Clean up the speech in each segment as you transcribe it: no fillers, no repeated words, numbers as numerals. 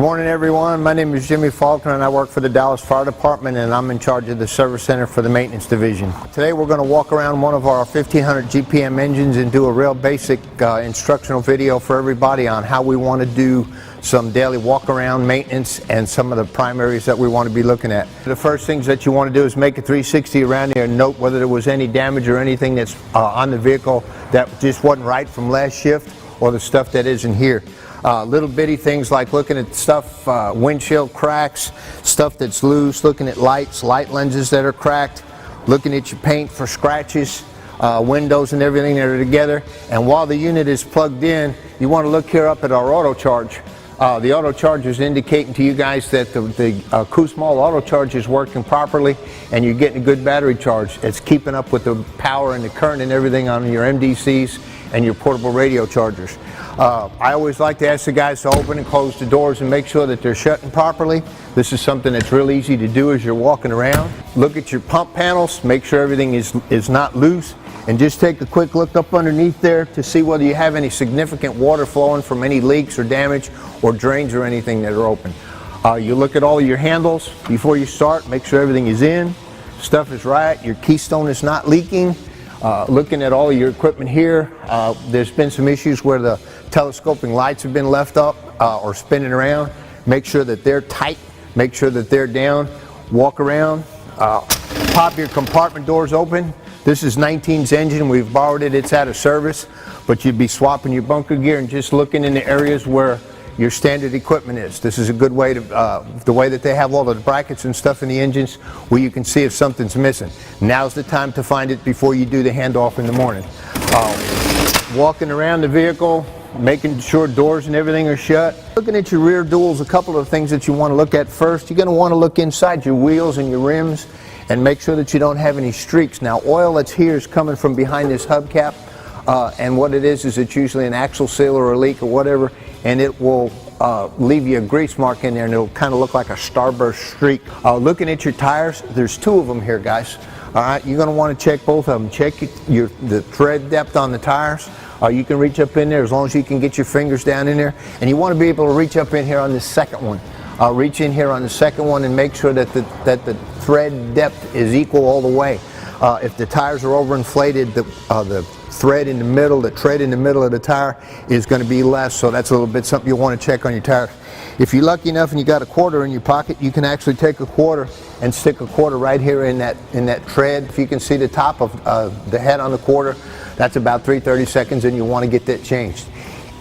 Good morning, everyone. My name is Jimmy Faulkner, and I work for the Dallas Fire Department, and I'm in charge of the Service Center for the Maintenance Division. Today we're going to walk around one of our 1500 GPM engines and do a real basic instructional video for everybody on how we want to do some daily walk-around maintenance and some of the primaries that we want to be looking at. The first things that you want to do is make a 360 around here and note whether there was any damage or anything that's on the vehicle that just wasn't right from last shift, or the stuff that isn't here. Little bitty things like looking at stuff, windshield cracks, stuff that's loose, looking at lights, light lenses that are cracked, looking at your paint for scratches, windows and everything that are together. And while the unit is plugged in, you want to look here up at our auto charge. The auto charge is indicating to you guys that the Small auto charge is working properly and you're getting a good battery charge. It's keeping up with the power and the current and everything on your MDCs and your portable radio chargers. I always like to ask the guys to open and close the doors and make sure that they're shutting properly. This is something that's real easy to do as you're walking around. Look at your pump panels, make sure everything is not loose, and just take a quick look up underneath there to see whether you have any significant water flowing from any leaks or damage or drains or anything that are open. You look at all your handles before you start, make sure everything is in, stuff is right, your keystone is not leaking. Looking at all your equipment here, there's been some issues where the telescoping lights have been left up or spinning around. Make sure that they're tight, make sure that they're down, walk around, pop your compartment doors open. This is 19's engine, we've borrowed it, it's out of service, but you'd be swapping your bunker gear and just looking in the areas where your standard equipment is. This is a good way to, the way that they have all the brackets and stuff in the engines where you can see if something's missing. Now's the time to find it before you do the handoff in the morning. Walking around the vehicle, making sure doors and everything are shut. Looking at your rear duals, a couple of things that you want to look at first. You're going to want to look inside your wheels and your rims and make sure that you don't have any streaks. Now, oil that's here is coming from behind this hubcap, and what it is it's usually an axle seal or a leak or whatever, and it will leave you a grease mark in there, and it'll kind of look like a starburst streak. Looking at your tires, there's two of them here, guys. All right, you're going to want to check both of them. Check the tread depth on the tires. You can reach up in there as long as you can get your fingers down in there, and you want to be able to reach up in here on the second one. Reach in here on the second one and make sure that the thread depth is equal all the way. If the tires are overinflated, the thread in the middle, the tread in the middle of the tire is going to be less, so that's a little bit something you want to check on your tires. If you're lucky enough and you got a quarter in your pocket, you can actually take a quarter and stick a quarter right here in that tread. If you can see the top of the head on the quarter, that's about 3/32, and you want to get that changed.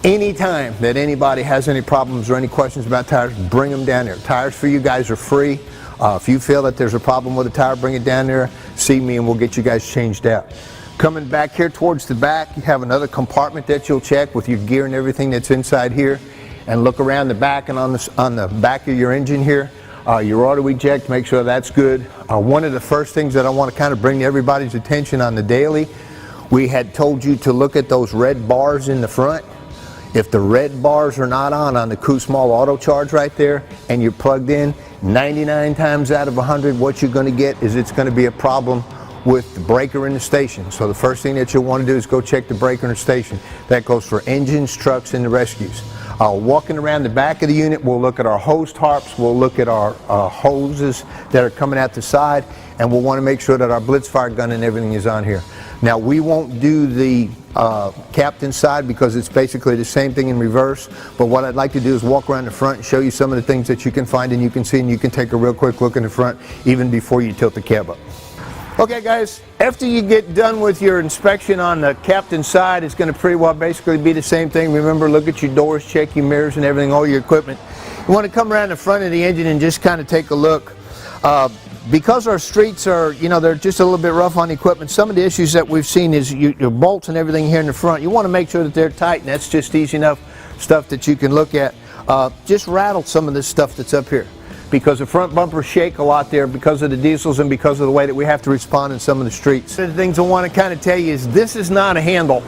Anytime that anybody has any problems or any questions about tires, bring them down there. Tires for you guys are free. If you feel that there's a problem with a tire, bring it down there, see me, and we'll get you guys changed out. Coming back here towards the back, you have another compartment that you'll check with your gear and everything that's inside here, and look around the back and on the back of your engine here. Your auto eject, make sure that's good. One of the first things that I want to kind of bring to everybody's attention on the daily, we had told you to look at those red bars in the front. If the red bars are not on the Small auto charge right there and you're plugged in, 99 times out of 100 what you're going to get is it's going to be a problem with the breaker in the station. So the first thing that you'll want to do is go check the breaker in the station. That goes for engines, trucks, and the rescues. Walking around the back of the unit, we'll look at our hose tarps, we'll look at our hoses that are coming out the side, and we'll want to make sure that our blitz fire gun and everything is on here. Now, we won't do the captain side because it's basically the same thing in reverse, but what I'd like to do is walk around the front and show you some of the things that you can find and you can see, and you can take a real quick look in the front even before you tilt the cab up. Okay, guys, after you get done with your inspection on the captain side, it's going to pretty well basically be the same thing. Remember, look at your doors, check your mirrors and everything, all your equipment. You want to come around the front of the engine and just kind of take a look. Because our streets are, they're just a little bit rough on equipment, some of the issues that we've seen is your bolts and everything here in the front. You want to make sure that they're tight, and that's just easy enough stuff that you can look at. Just rattle some of this stuff that's up here, because the front bumpers shake a lot there because of the diesels and because of the way that we have to respond in some of the streets. One of the things I want to kind of tell you is this is not a handle.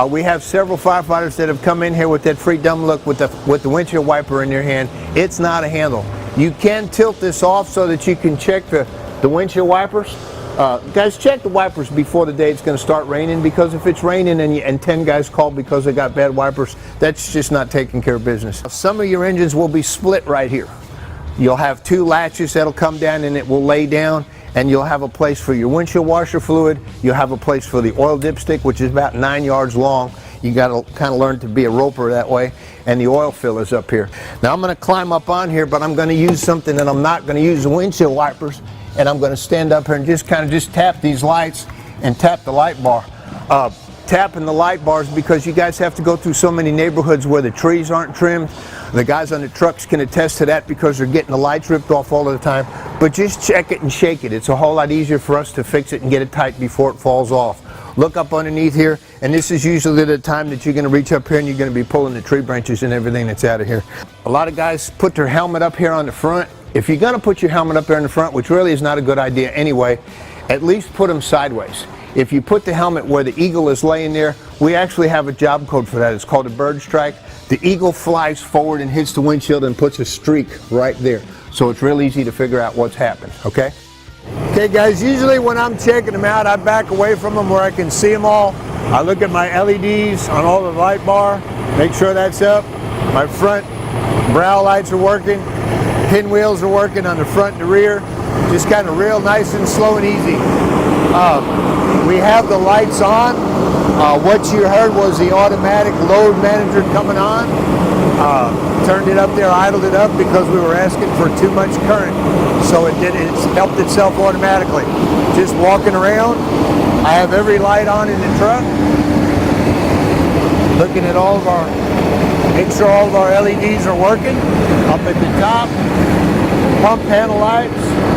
We have several firefighters that have come in here with that free dumb look with the windshield wiper in their hand. It's not a handle. You can tilt this off so that you can check the windshield wipers, Guys, check the wipers before the day it's going to start raining, because if it's raining and 10 guys call because they got bad wipers, that's just not taking care of business. Some of your engines will be split right here. You'll have two latches that'll come down and it will lay down, and you'll have a place for your windshield washer fluid. You'll have a place for the oil dipstick, which is about 9 yards long. You got to kind of learn to be a roper that way. And the oil filler's up here. Now I'm going to climb up on here, but I'm going to use something that I'm not going to use the windshield wipers, and I'm going to stand up here and just tap these lights and tap the light bar. Tapping the light bars because you guys have to go through so many neighborhoods where the trees aren't trimmed. The guys on the trucks can attest to that because they're getting the lights ripped off all the time. But just check it and shake it. It's a whole lot easier for us to fix it and get it tight before it falls off. Look up underneath here, and this is usually the time that you're going to reach up here and you're going to be pulling the tree branches and everything that's out of here. A lot of guys put their helmet up here on the front. If you're going to put your helmet up there in the front, which really is not a good idea anyway, at least put them sideways. If you put the helmet where the eagle is laying there, we actually have a job code for that. It's called a bird strike. The eagle flies forward and hits the windshield and puts a streak right there. So it's real easy to figure out what's happened, okay? Okay guys, usually when I'm checking them out, I back away from them where I can see them all. I look at my LEDs on all the light bar, make sure that's up. My front brow lights are working. Pinwheels are working on the front and the rear. Just kind of real nice and slow and easy. We have the lights on. What you heard was the automatic load manager coming on. Turned it up there, idled it up because we were asking for too much current. So it helped itself automatically. Just walking around. I have every light on in the truck. Looking at all of make sure all of our LEDs are working. Up at the top, pump panel lights.